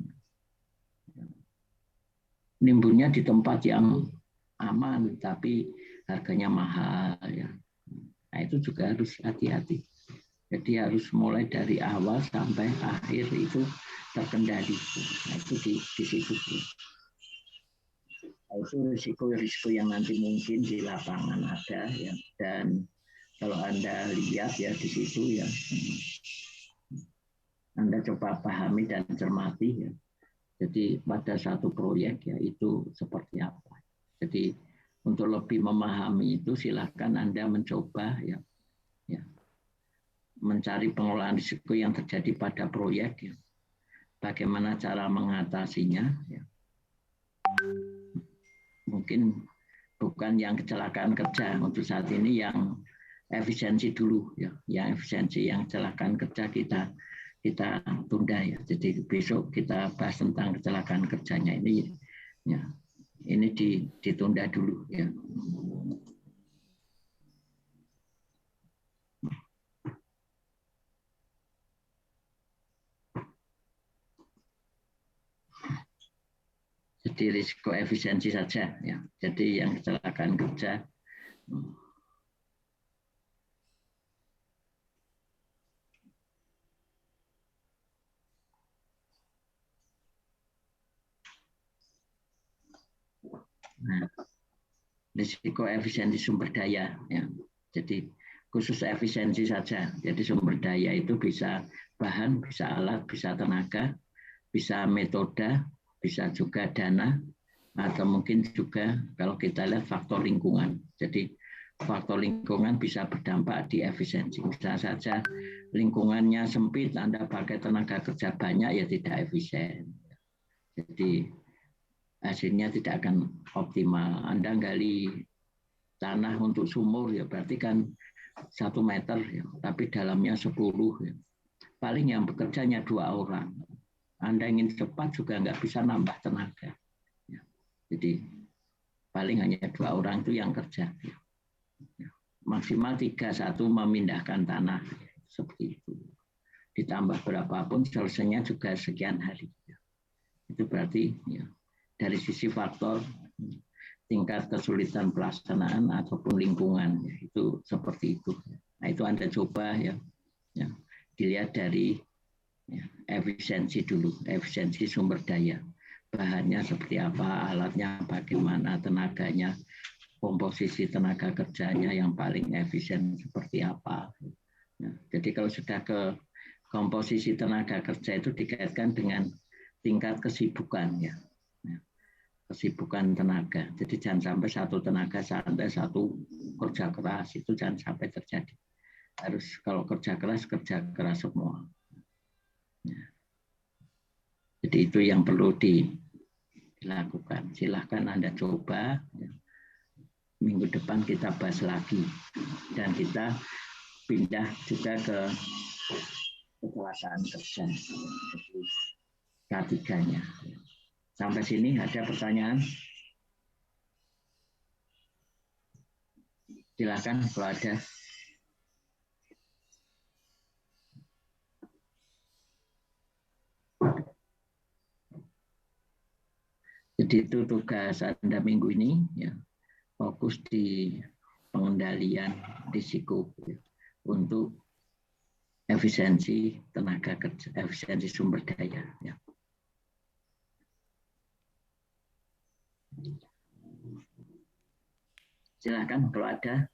Nimbunnya di tempat yang aman tapi harganya mahal ya. Nah, itu juga harus hati-hati. Jadi harus mulai dari awal sampai akhir itu terkendali. Nah, itu di situ. Nah, itu risiko-risiko yang nanti mungkin di lapangan ada ya. Dan kalau Anda lihat ya di situ ya, Anda coba pahami dan cermati ya. Jadi pada satu proyek ya itu seperti apa. Jadi untuk lebih memahami itu silakan Anda mencoba ya, mencari pengelolaan risiko yang terjadi pada proyek ya. Bagaimana cara mengatasinya ya. Mungkin bukan yang kecelakaan kerja untuk saat ini, yang efisiensi dulu ya. Yang efisiensi, yang kecelakaan kerja kita tunda ya. Jadi besok kita bahas tentang kecelakaan kerjanya ini ya. Ini ditunda dulu ya. Jadi risiko efisiensi saja ya. Jadi yang kecelakaan kerja nah, risiko efisiensi sumber daya ya. Jadi khusus efisiensi saja. Jadi sumber daya itu bisa bahan, bisa alat, bisa tenaga, bisa metode, bisa juga dana, atau mungkin juga kalau kita lihat faktor lingkungan. Jadi faktor lingkungan bisa berdampak di efisiensi. Misalnya saja lingkungannya sempit, Anda pakai tenaga kerja banyak, ya tidak efisien. Jadi hasilnya tidak akan optimal. Anda gali tanah untuk sumur, ya berarti kan 1 meter, ya, tapi dalamnya 10. Ya. Paling yang bekerjanya 2 orang. Anda ingin cepat juga nggak bisa nambah tenaga. Ya. Jadi paling hanya 2 orang itu yang kerja. Ya. Maksimal 3, 1 memindahkan tanah. Seperti itu. Ditambah berapapun selesainya juga sekian hari. Itu berarti ya, dari sisi faktor tingkat kesulitan pelaksanaan ataupun lingkungan, ya, itu seperti itu. Nah itu Anda coba ya, dilihat dari ya, efisiensi dulu, efisiensi sumber daya, bahannya seperti apa, alatnya bagaimana, tenaganya, komposisi tenaga kerjanya yang paling efisien seperti apa. Ya, jadi kalau sudah ke komposisi tenaga kerja itu dikaitkan dengan tingkat kesibukan ya. Kesibukan tenaga. Jadi jangan sampai satu tenaga santai, satu kerja keras, itu jangan sampai terjadi. Harus kalau kerja keras semua. Ya. Jadi itu yang perlu dilakukan. Silahkan Anda coba. Ya. Minggu depan kita bahas lagi. Dan kita pindah juga ke kekuasaan kerja. K3-nya. Sampai sini ada pertanyaan? Silakan kalau ada. Jadi itu tugas Anda minggu ini, ya, fokus di pengendalian risiko ya, untuk efisiensi tenaga kerja, efisiensi sumber daya. Ya. Silakan kalau ada.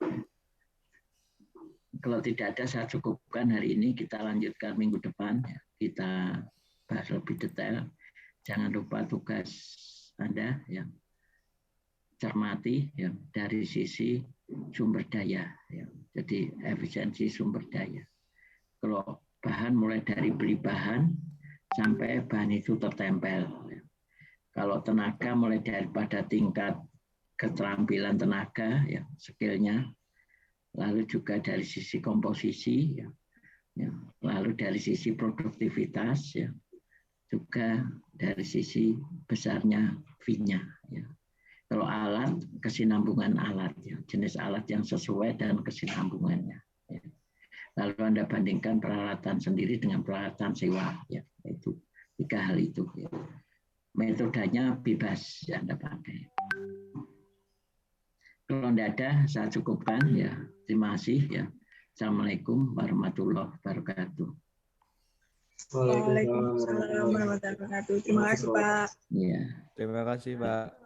Kalau tidak ada, saya cukupkan hari ini. Kita lanjutkan minggu depan. Ya. Kita bahas lebih detail. Jangan lupa tugas Anda yang cermati ya, dari sisi sumber daya. Ya. Jadi efisiensi sumber daya. Kalau bahan mulai dari beli bahan sampai bahan itu tertempel. Ya. Kalau tenaga mulai daripada tingkat keterampilan tenaga, ya, skillnya, lalu juga dari sisi komposisi, ya, lalu dari sisi produktivitas, ya, juga dari sisi besarnya fee-nya. Ya. Kalau alat, kesinambungan alat, ya, jenis alat yang sesuai dan kesinambungannya. Ya. Lalu Anda bandingkan peralatan sendiri dengan peralatan sewa, ya, itu 3 hal itu. Ya. Metodenya bebas yang Anda pakai. Kalau tidak ada, saya cukupkan ya. Terima kasih ya. Assalamualaikum warahmatullahi wabarakatuh. Waalaikumsalam warahmatullahi wabarakatuh. Terima kasih Pak. Ya. Terima kasih Pak.